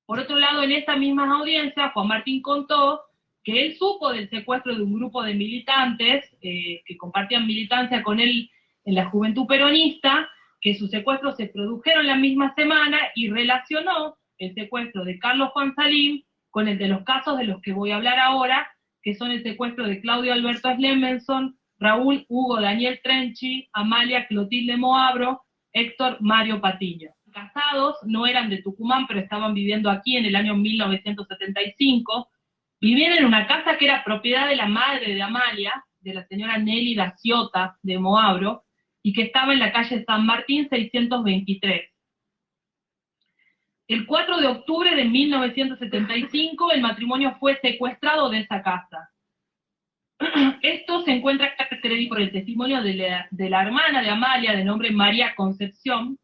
Por otro lado, en esta misma audiencia, Juan Martín contó que él supo del secuestro de un grupo de militantes que compartían militancia con él en la Juventud Peronista, que sus secuestros se produjeron la misma semana y relacionó el secuestro de Carlos Juan Salim con el de los casos de los que voy a hablar ahora, que son el secuestro de Claudio Alberto Slemenson, Raúl Hugo Daniel Trenchi, Amalia Clotilde Moabro, Héctor Mario Patiño. Casados, no eran de Tucumán, pero estaban viviendo aquí en el año 1975, vivían en una casa que era propiedad de la madre de Amalia, de la señora Nelly da Ciotta de Moabro, y que estaba en la calle San Martín 623. El 4 de octubre de 1975 el matrimonio fue secuestrado de esa casa. Esto se encuentra acreditado por el testimonio de la hermana de Amalia, de nombre María Concepción,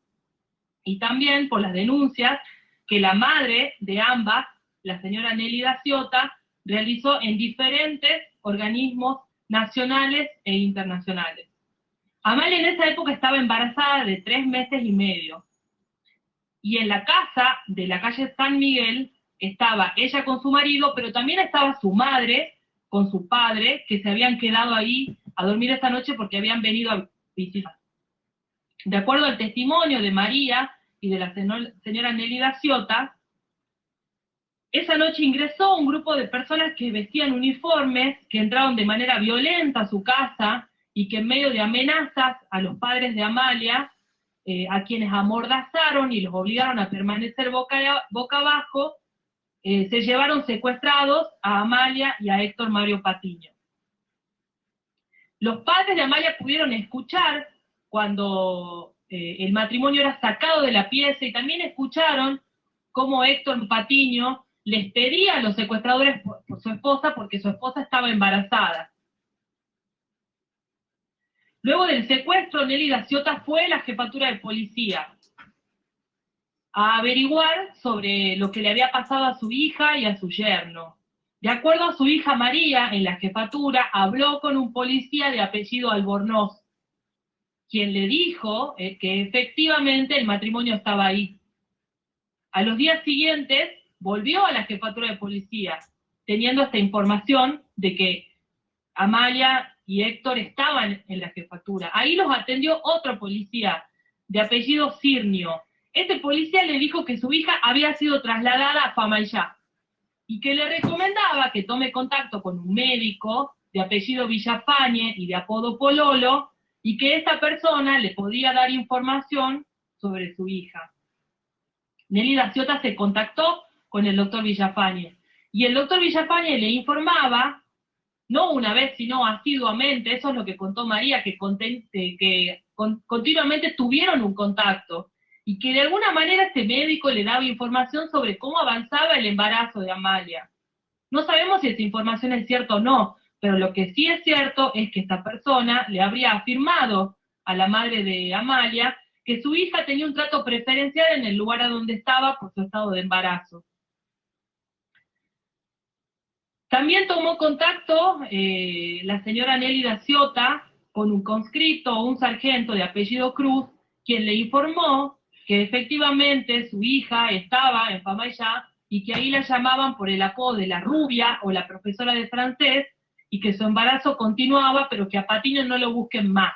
y también por las denuncias que la madre de ambas, la señora Nelly da Ciotta, realizó en diferentes organismos nacionales e internacionales. Amalia en esa época estaba embarazada de 3 meses y medio, y en la casa de la calle San Miguel estaba ella con su marido, pero también estaba su madre con su padre, que se habían quedado ahí a dormir esa noche porque habían venido a visitar. De acuerdo al testimonio de María y de la señora Nelly da Ciotta, esa noche ingresó un grupo de personas que vestían uniformes, que entraron de manera violenta a su casa y que en medio de amenazas a los padres de Amalia, a quienes amordazaron y los obligaron a permanecer boca abajo, se llevaron secuestrados a Amalia y a Héctor Mario Patiño. Los padres de Amalia pudieron escuchar cuando el matrimonio era sacado de la pieza, y también escucharon cómo Héctor Patiño les pedía a los secuestradores por su esposa, porque su esposa estaba embarazada. Luego del secuestro, Nelly da Ciotta fue a la jefatura de policía a averiguar sobre lo que le había pasado a su hija y a su yerno. De acuerdo a su hija María, en la jefatura habló con un policía de apellido Albornoz, quien le dijo que efectivamente el matrimonio estaba ahí. A los días siguientes volvió a la jefatura de policía, teniendo esta información de que Amalia y Héctor estaban en la jefatura. Ahí los atendió otro policía, de apellido Cirnio. Este policía le dijo que su hija había sido trasladada a Famaillá, y que le recomendaba que tome contacto con un médico de apellido Villafañe y de apodo Pololo, y que esta persona le podía dar información sobre su hija. Nelly da Ciotta se contactó con el doctor Villafañe, y el doctor Villafañe le informaba, no una vez, sino asiduamente, eso es lo que contó María, que continuamente tuvieron un contacto, y que de alguna manera este médico le daba información sobre cómo avanzaba el embarazo de Amalia. No sabemos si esa información es cierta o no, pero lo que sí es cierto es que esta persona le habría afirmado a la madre de Amalia que su hija tenía un trato preferencial en el lugar a donde estaba por su estado de embarazo. También tomó contacto la señora Nelly da Ciotta con un conscripto o un sargento de apellido Cruz, quien le informó que efectivamente su hija estaba en Famaillá y que ahí la llamaban por el apodo de la rubia o la profesora de francés, y que su embarazo continuaba, pero que a Patiño no lo busquen más.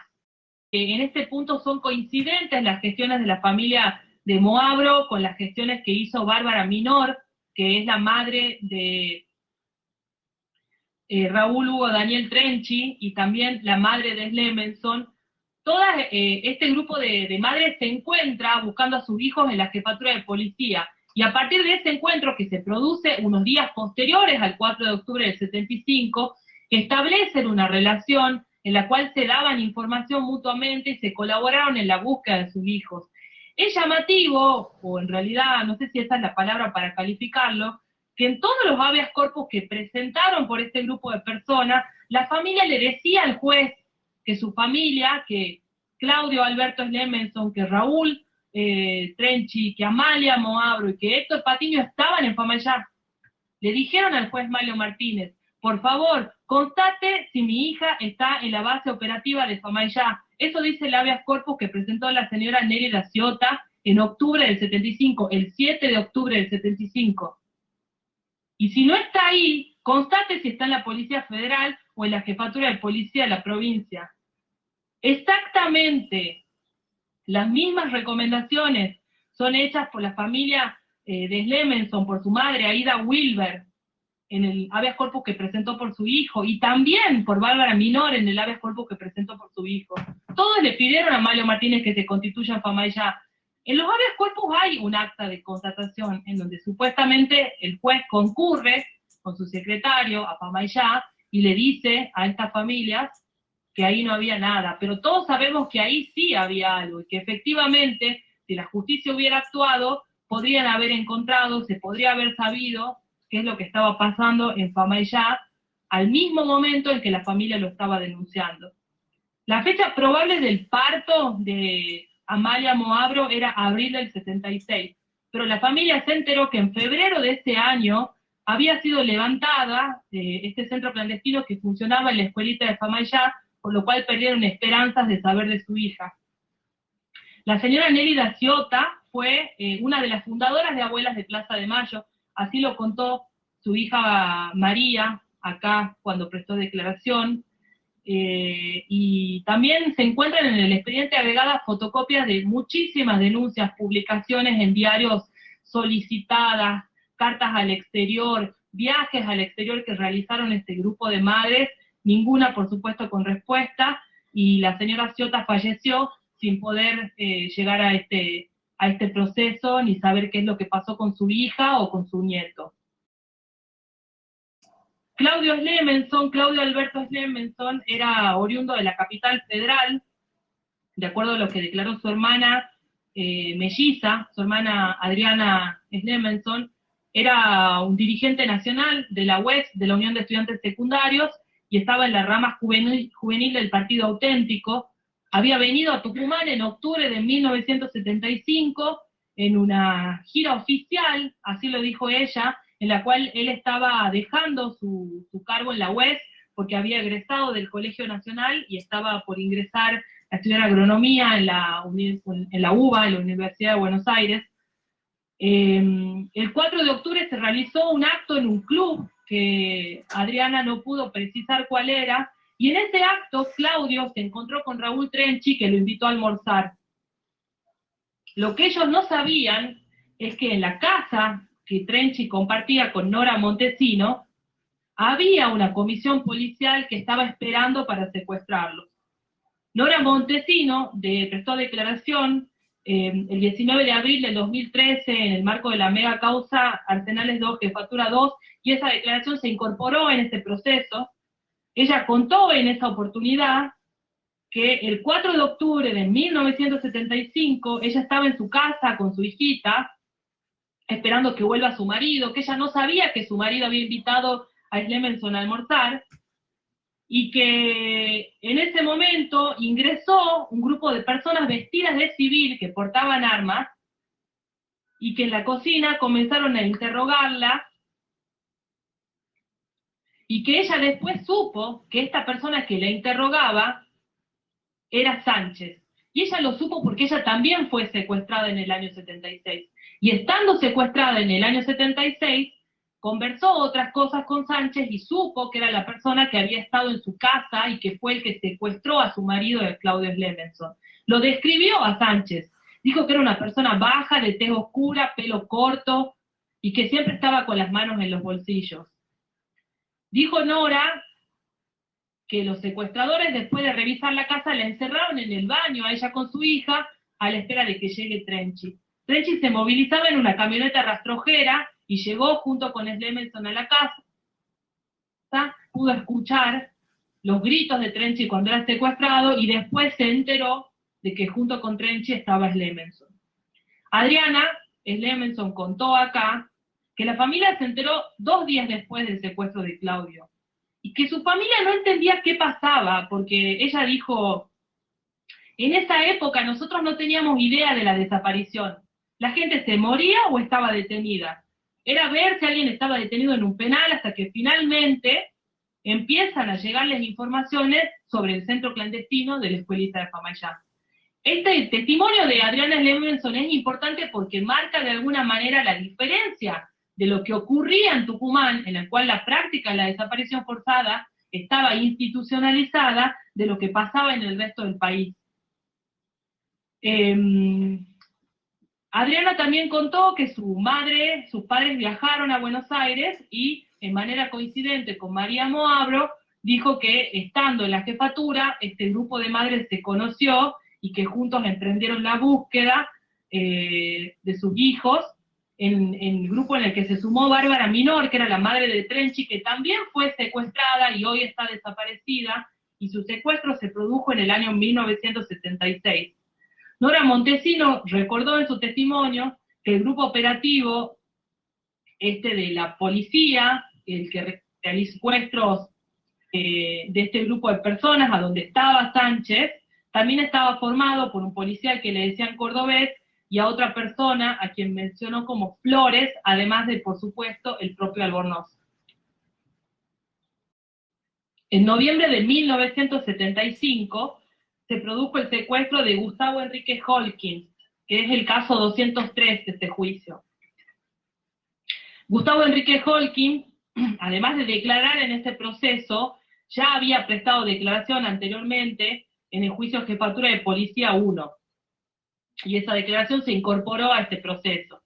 En este punto son coincidentes las gestiones de la familia de Moabro con las gestiones que hizo Bárbara Minor, que es la madre de Raúl Hugo Daniel Trenchi, y también la madre de Slemenson. Este grupo de madres se encuentra buscando a sus hijos en la jefatura de policía, y a partir de ese encuentro, que se produce unos días posteriores al 4 de octubre del 75, establecen una relación en la cual se daban información mutuamente y se colaboraron en la búsqueda de sus hijos. Es llamativo, o en realidad no sé si esa es la palabra para calificarlo, que en todos los habeas corpus que presentaron por este grupo de personas, la familia le decía al juez que su familia, que Claudio Alberto Slemenson, que Raúl Trenchi, que Amalia Moabro y que Héctor Patiño estaban en Famaillá. Le dijeron al juez Mario Martínez: por favor, constate si mi hija está en la base operativa de Famaillá. Eso dice el habeas corpus que presentó la señora Nelly da Ciotta en octubre del 75, el 7 de octubre del 75. Y si no está ahí, constate si está en la Policía Federal o en la Jefatura de Policía de la provincia. Exactamente las mismas recomendaciones son hechas por la familia de Slemenson, por su madre, Aida Wilber, en el habeas corpus que presentó por su hijo, y también por Bárbara Minor en el habeas corpus que presentó por su hijo. Todos le pidieron a Mario Martínez que se constituya en Famaillá. En los habeas corpus hay un acta de constatación en donde supuestamente el juez concurre con su secretario a Famaillá y le dice a estas familias que ahí no había nada, pero todos sabemos que ahí sí había algo, y que efectivamente, si la justicia hubiera actuado, podrían haber encontrado, se podría haber sabido qué es lo que estaba pasando en Famaillá al mismo momento en que la familia lo estaba denunciando. La fecha probable del parto de Amalia Moabro era abril del 76, pero la familia se enteró que en febrero de ese año había sido levantada este centro clandestino que funcionaba en la escuelita de Famaillá, por lo cual perdieron esperanzas de saber de su hija. La señora Nelly da Ciotta fue una de las fundadoras de Abuelas de Plaza de Mayo, así lo contó su hija María acá cuando prestó declaración, y también se encuentran en el expediente agregadas fotocopias de muchísimas denuncias, publicaciones en diarios solicitadas, cartas al exterior, viajes al exterior que realizaron este grupo de madres, ninguna por supuesto con respuesta, y la señora Ciotta falleció sin poder llegar a este proceso, ni saber qué es lo que pasó con su hija o con su nieto. Claudio Alberto Slemenson, era oriundo de la capital federal, de acuerdo a lo que declaró su hermana melliza, su hermana Adriana Slemenson, era un dirigente nacional de la UES, de la Unión de Estudiantes Secundarios, y estaba en la rama juvenil del Partido Auténtico. Había venido a Tucumán en octubre de 1975 en una gira oficial, así lo dijo ella, en la cual él estaba dejando su cargo en la UES porque había egresado del Colegio Nacional y estaba por ingresar a estudiar agronomía en la UBA, en la Universidad de Buenos Aires. El 4 de octubre se realizó un acto en un club que Adriana no pudo precisar cuál era, y en ese acto Claudio se encontró con Raúl Trenchi, que lo invitó a almorzar. Lo que ellos no sabían es que en la casa que Trenchi compartía con Nora Montesino, había una comisión policial que estaba esperando para secuestrarlos. Nora Montesino prestó declaración el 19 de abril del 2013 en el marco de la mega causa Arsenales 2, Jefatura 2, y esa declaración se incorporó en este proceso. Ella contó en esa oportunidad que el 4 de octubre de 1975 ella estaba en su casa con su hijita, esperando que vuelva su marido, que ella no sabía que su marido había invitado a Slemenson a almorzar, y que en ese momento ingresó un grupo de personas vestidas de civil que portaban armas, y que en la cocina comenzaron a interrogarla, y que ella después supo que esta persona que la interrogaba era Sánchez. Y ella lo supo porque ella también fue secuestrada en el año 76. Y estando secuestrada en el año 76, conversó otras cosas con Sánchez y supo que era la persona que había estado en su casa y que fue el que secuestró a su marido, Claudio Slemenson. Lo describió a Sánchez. Dijo que era una persona baja, de tez oscura, pelo corto, y que siempre estaba con las manos en los bolsillos. Dijo Nora que los secuestradores, después de revisar la casa, la encerraron en el baño, a ella con su hija, a la espera de que llegue Trenchi. Trenchi se movilizaba en una camioneta rastrojera y llegó junto con Slemenson a la casa, pudo escuchar los gritos de Trenchi cuando era secuestrado y después se enteró de que junto con Trenchi estaba Slemenson. Adriana Slemenson contó acá que la familia se enteró 2 días después del secuestro de Claudio, y que su familia no entendía qué pasaba, porque ella dijo, en esa época nosotros no teníamos idea de la desaparición. La gente se moría o estaba detenida. Era ver si alguien estaba detenido en un penal hasta que finalmente empiezan a llegarles informaciones sobre el centro clandestino de la escuelita de Famaillá. Este testimonio de Adriana Levenson es importante porque marca de alguna manera la diferencia de lo que ocurría en Tucumán, en el cual la práctica de la desaparición forzada estaba institucionalizada, de lo que pasaba en el resto del país. Adriana también contó que sus padres viajaron a Buenos Aires y, en manera coincidente con María Moabro, dijo que estando en la jefatura, este grupo de madres se conoció y que juntos emprendieron la búsqueda de sus hijos, en el grupo en el que se sumó Bárbara Minor, que era la madre de Trenchi, que también fue secuestrada y hoy está desaparecida, y su secuestro se produjo en el año 1976. Nora Montesino recordó en su testimonio que el grupo operativo de la policía, el que realizó secuestros de este grupo de personas a donde estaba Sánchez, también estaba formado por un policía que le decían Cordobés y a otra persona a quien mencionó como Flores, además de, por supuesto, el propio Albornoz. En noviembre de 1975 se produjo el secuestro de Gustavo Enrique Holkins, que es el caso 203 de este juicio. Gustavo Enrique Holkins, además de declarar en este proceso, ya había prestado declaración anteriormente en el juicio de Jefatura de Policía 1, y esa declaración se incorporó a este proceso.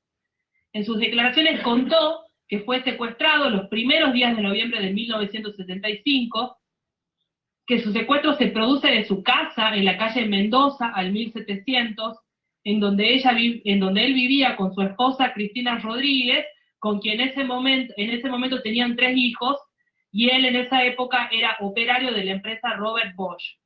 En sus declaraciones contó que fue secuestrado los primeros días de noviembre de 1975, que su secuestro se produce de su casa en la calle Mendoza al 1700, en donde él vivía con su esposa Cristina Rodríguez, con quien en ese momento tenían 3 hijos, y él en esa época era operario de la empresa Robert Bosch.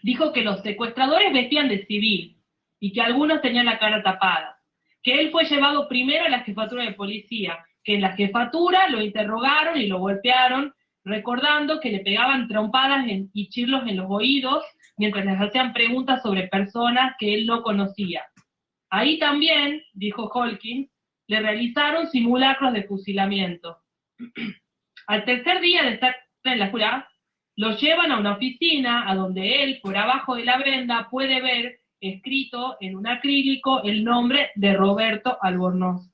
Dijo que los secuestradores vestían de civil y que algunos tenían la cara tapada, que él fue llevado primero a la jefatura de policía, que en la jefatura lo interrogaron y lo golpearon, recordando que le pegaban trompadas y chirlos en los oídos mientras les hacían preguntas sobre personas que él no conocía. Ahí también, dijo Holkins, le realizaron simulacros de fusilamiento. Al tercer día de estar en la escuela, lo llevan a una oficina a donde él, por abajo de la venda, puede ver escrito en un acrílico el nombre de Roberto Albornoz.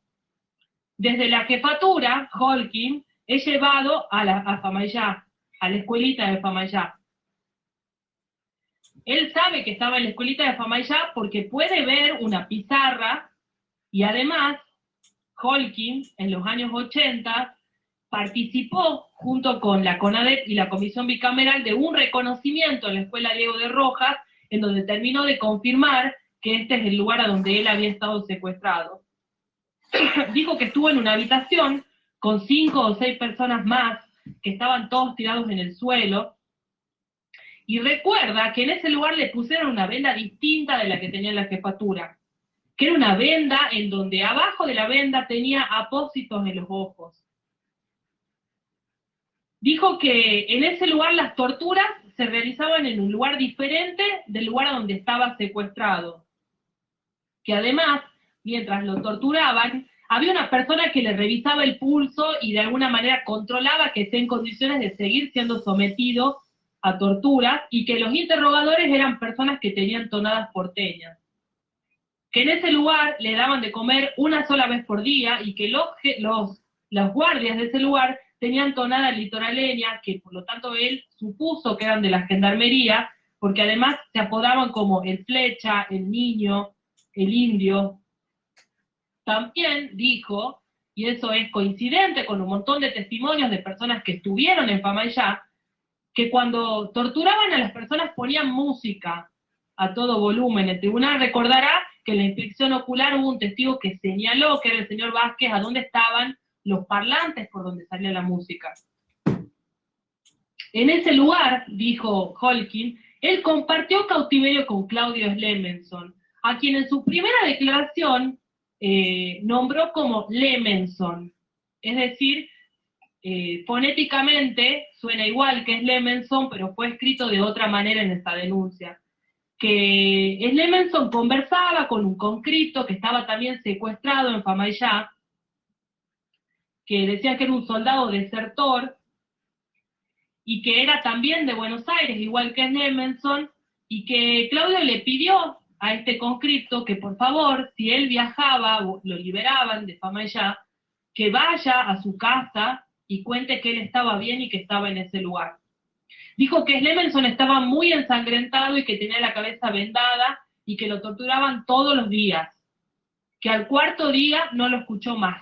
Desde la jefatura, Holkins es llevado a Famaillá, a la escuelita de Famaillá. Él sabe que estaba en la escuelita de Famaillá porque puede ver una pizarra, y además Holkins, en los años 80, participó junto con la CONADEP y la Comisión Bicameral de un reconocimiento en la Escuela Diego de Rojas, en donde terminó de confirmar que este es el lugar a donde él había estado secuestrado. Dijo que estuvo en una habitación con 5 o 6 personas más, que estaban todos tirados en el suelo, y recuerda que en ese lugar le pusieron una venda distinta de la que tenía en la jefatura, que era una venda en donde abajo de la venda tenía apósitos en los ojos. Dijo que en ese lugar las torturas se realizaban en un lugar diferente del lugar a donde estaba secuestrado. Que además, mientras lo torturaban, había una persona que le revisaba el pulso y de alguna manera controlaba que esté en condiciones de seguir siendo sometido a torturas, y que los interrogadores eran personas que tenían tonadas porteñas. Que en ese lugar le daban de comer una sola vez por día, y que los guardias de ese lugar tenían tonada litoraleña, que por lo tanto él supuso que eran de la gendarmería, porque además se apodaban como el Flecha, el Niño, el Indio. También dijo, y eso es coincidente con un montón de testimonios de personas que estuvieron en Famaillá, que cuando torturaban a las personas ponían música a todo volumen. El tribunal recordará que en la inspección ocular hubo un testigo que señaló, que era el señor Vázquez, a dónde estaban los parlantes por donde salía la música. En ese lugar, dijo Holkins, él compartió cautiverio con Claudio Slemenson, a quien en su primera declaración nombró como Lemenson, es decir, fonéticamente suena igual que Slemenson, pero fue escrito de otra manera en esta denuncia. Que Slemenson conversaba con un conscripto que estaba también secuestrado en Famaillá, que decía que era un soldado desertor, y que era también de Buenos Aires, igual que Slemenson, y que Claudio le pidió a este conscripto que por favor, si él viajaba, lo liberaban de Famaillá, que vaya a su casa y cuente que él estaba bien y que estaba en ese lugar. Dijo que Clemenson estaba muy ensangrentado y que tenía la cabeza vendada y que lo torturaban todos los días, que al cuarto día no lo escuchó más.